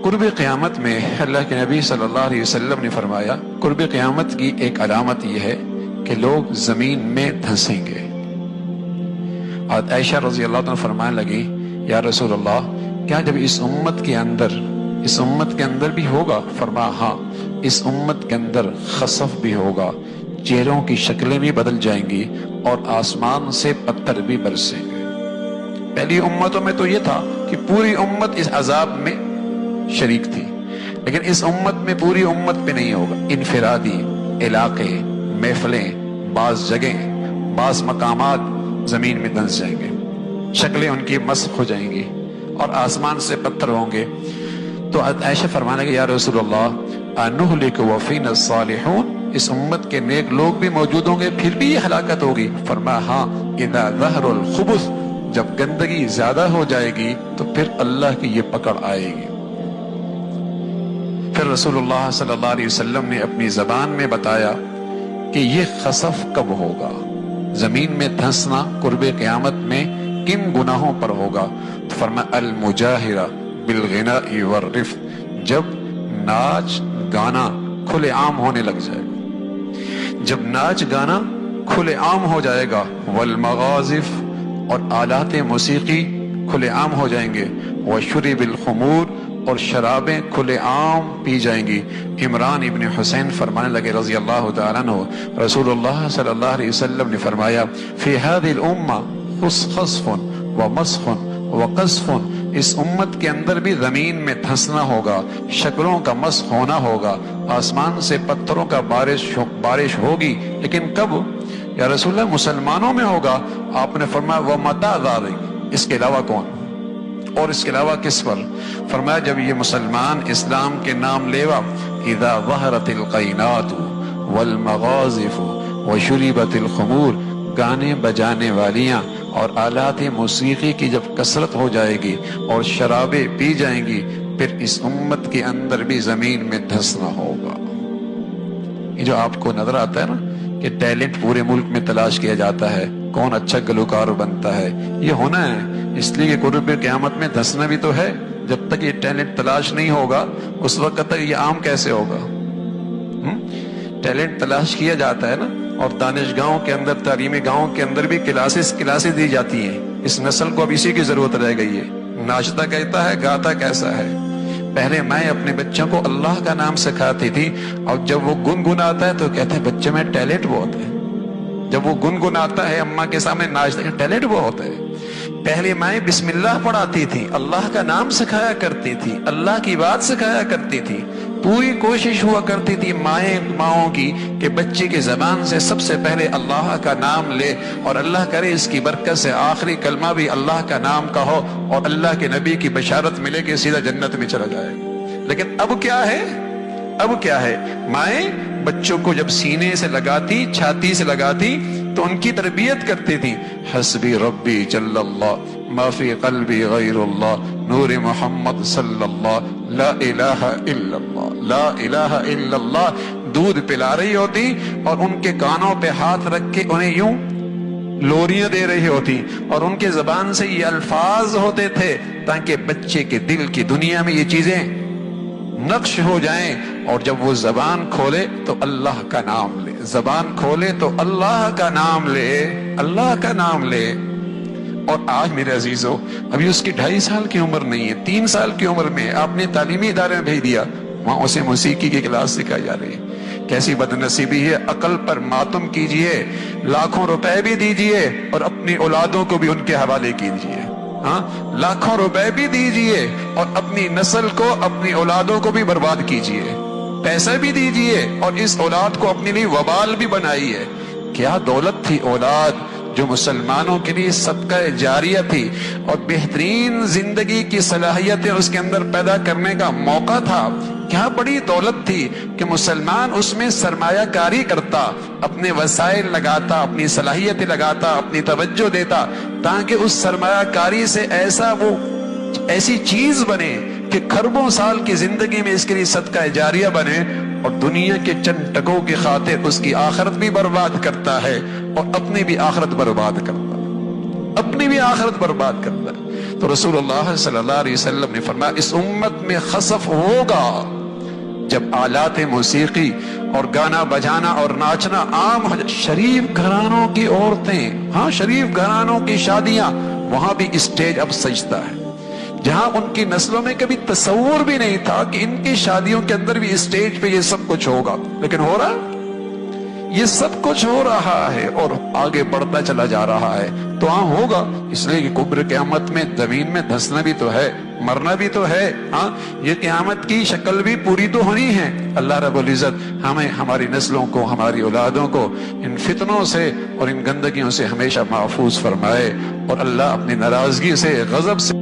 قرب قیامت میں اللہ کے نبی صلی اللہ علیہ وسلم نے فرمایا قرب قیامت کی ایک علامت یہ ہے کہ لوگ زمین میں دھنسیں گے۔ اور عائشہ رضی اللہ عنہ فرمانے لگی یا رسول اللہ کیا جب اس امت کے اندر بھی ہوگا؟ فرمایا ہاں، اس امت کے اندر خسف بھی ہوگا، چہروں کی شکلیں بھی بدل جائیں گی اور آسمان سے پتھر بھی برسیں گے۔ پہلی امتوں میں تو یہ تھا کہ پوری امت اس عذاب میں شریک تھی، لیکن اس امت میں پوری امت پہ نہیں ہوگا، انفرادی علاقے، محفلیں، بعض جگہیں، بعض مقامات زمین میں دھنس جائیں گے، شکلیں ان کی مسخ ہو جائیں گی اور آسمان سے پتھر ہوں گے۔ تو عائشہ فرمانے لگی یا رسول اللہ انہلک وفینا الصالحون، اس امت کے نیک لوگ بھی موجود ہوں گے پھر بھی یہ ہلاکت ہوگی؟ فرمایا ہاں، اذا ظہر الخبث، جب گندگی زیادہ ہو جائے گی تو پھر اللہ کی یہ پکڑ آئے گی۔ پھر رسول اللہ صلی اللہ علیہ وسلم نے اپنی زبان میں بتایا کہ یہ خسف کب ہوگا، زمین میں دھنسنا قرب قیامت میں کن گناہوں پر ہوگا؟ تو فرمایا المجاہرہ بالغناء والرفث، جب ناچ گانا کھلے عام ہونے لگ جائے گا، جب ناچ گانا کھلے عام ہو جائے گا، والمغازف، اور آلات موسیقی کھلے عام ہو جائیں گے، وشرب الخمور، اور شرابیں کھلے عام پی جائیں گی۔ عمران ابن حسین فرمانے لگے رضی اللہ تعالیٰ عنہ رسول اللہ صلی اللہ علیہ وسلم نے فرمایا فی هذه الامہ خسف ومسخ وقذف، اس امت کے اندر بھی زمین میں دھنسنا ہوگا، شکلوں کا مسخ ہونا ہوگا، آسمان سے پتھروں کا بارش ہوگی، لیکن کب یا رسول اللہ؟ مسلمانوں میں ہوگا۔ آپ نے فرمایا ومتى ذلك، اس کے علاوہ کون اور اس کے علاوہ کس پر؟ فرمایا جب یہ مسلمان اسلام کے نام لیوا اذا ظہرت القینات والمغازف وشربت الخمور، گانے بجانے والیاں اور آلات موسیقی کی جب کثرت ہو جائے گی اور شرابیں پی جائیں گی، پھر اس امت کے اندر بھی زمین میں دھنسنا ہوگا۔ یہ جو آپ کو نظر آتا ہے نا کہ ٹیلنٹ پورے ملک میں تلاش کیا جاتا ہے، کون اچھا گلوکار بنتا ہے، یہ ہونا ہے، اس لیے کہ قرب قیامت میں دھنسنا بھی تو ہے۔ جب تک یہ ٹیلنٹ تلاش نہیں ہوگا اس وقت تک یہ عام کیسے ہوگا؟ ٹیلنٹ تلاش کیا جاتا ہے نا، اور دانشگاہوں کے اندر، تعلیمی گاہوں کے اندر بھی کلاسز دی جاتی ہیں۔ اس نسل کو اب اسی کی ضرورت رہ گئی ہے، ناچتا کہتا ہے، گاتا کیسا ہے۔ پہلے میں اپنے بچوں کو اللہ کا نام سکھاتی تھی، اور جب وہ گنگناتا ہے تو کہتے ہیں بچے میں ٹیلنٹ بہت ہے۔ جب وہ گنگناتا ہے اماں کے سامنے ناچتا ہے، ٹیلنٹ بہت ہے۔ پہلے میں بسم اللہ پڑھاتی تھی، اللہ کا نام سکھایا کرتی تھی، اللہ کی بات سکھایا کرتی تھی، پوری کوشش ہوا کرتی تھی ماؤں کی کہ بچے کی زبان سے سب سے پہلے اللہ کا نام لے، اور اللہ کرے اس کی برکت سے آخری کلمہ بھی اللہ کا نام کا ہو اور اللہ کے نبی کی بشارت ملے کہ سیدھا جنت میں چلا جائے۔ لیکن اب کیا ہے، مائیں بچوں کو جب سینے سے لگاتی، چھاتی سے لگاتی تو ان کی تربیت کرتی تھی، حسبی ربی جل اللہ ما فی قلبی غیر اللہ نور محمد صلی اللہ لا الہ الا اللہ لا الہ الا اللہ، دودھ پلا رہی ہوتی اور ان کے کانوں پہ ہاتھ رکھ کے انہیں یوں لوریاں دے رہی ہوتی، اور ان کے زبان سے یہ الفاظ ہوتے تھے تاکہ بچے کے دل کی دنیا میں یہ چیزیں نقش ہو جائیں، اور جب وہ زبان کھولے تو اللہ کا نام لے، زبان کھولے تو اللہ کا نام لے، اللہ کا نام لے۔ اور آج میرے عزیزو ابھی اس کی 2.5 سال کی عمر نہیں ہے، 3 سال کی عمر میں آپ نے تعلیمی ادارے میں بھیج دیا، وہاں اسے موسیقی کی کلاس سکھائی جا رہی ہے۔ کیسی بدنصیبی ہے، عقل پر ماتم کیجئے، لاکھوں روپے بھی دیجئے اور اپنی اولادوں کو بھی ان کے حوالے کیجئے، ہاں لاکھوں روپے بھی دیجئے اور اپنی نسل کو، اپنی اولادوں کو بھی برباد کیجئے، پیسہ بھی دیجئے اور اس اولاد کو اپنے لیے وبال بھی بنائیے۔ کیا دولت تھی اولاد جو مسلمانوں کے لیے صدقہ جاریہ تھی، اور بہترین زندگی کی صلاحیتیں اس کے اندر پیدا کرنے کا موقع تھا۔ کیا بڑی دولت تھی کہ مسلمان اس میں سرمایہ کاری کرتا، اپنے وسائل لگاتا، اپنی صلاحیتیں لگاتا، اپنی توجہ دیتا، تاکہ اس سرمایہ کاری سے ایسی چیز بنے کہ کھربوں سال کی زندگی میں اس کے لیے صدقہ جاریہ بنے، اور دنیا کے چند ٹکوں کی خاطر اس کی آخرت بھی برباد کرتا ہے اور اپنی بھی آخرت برباد کرتا ہے، اپنی بھی آخرت برباد کرتا ہے۔ تو رسول اللہ صلی اللہ علیہ وسلم نے فرمایا اس امت میں خسف ہوگا جب آلات موسیقی اور گانا بجانا اور ناچنا عام ہو جائے. شریف گھرانوں کی عورتیں، ہاں شریف گھرانوں کی شادیاں، وہاں بھی اسٹیج اب سجتا ہے. جہاں ان کی نسلوں میں کبھی تصور بھی نہیں تھا کہ ان کی شادیوں کے اندر بھی اسٹیج پہ یہ سب کچھ ہوگا، لیکن ہو رہا ہے. یہ سب کچھ ہو رہا ہے اور آگے بڑھتا چلا جا رہا ہے. تو ہاں ہوگا، اس لیے کہ کبر قیامت میں زمین میں دھنسنا بھی تو ہے، مرنا بھی تو ہے. ہاں یہ قیامت کی شکل بھی پوری تو ہونی ہے. اللہ رب العزت ہمیں، ہماری نسلوں کو، ہماری اولادوں کو ان فتنوں سے اور ان گندگیوں سے ہمیشہ محفوظ فرمائے، اور اللہ اپنی ناراضگی سے، غضب سے